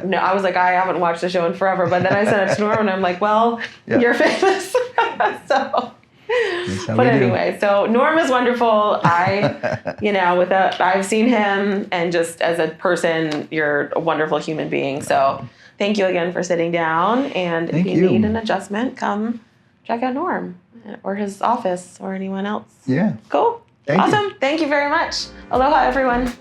know. I was like, I haven't watched the show in forever. But then I sent it to Norm and I'm like, well, you're famous. So, but anyway, so Norm is wonderful. I've seen him, and just as a person, you're a wonderful human being. So thank you again for sitting down. And if you need an adjustment, come check out Norm or his office or anyone else. Yeah. Cool. Thank you. Thank you very much. Aloha, everyone.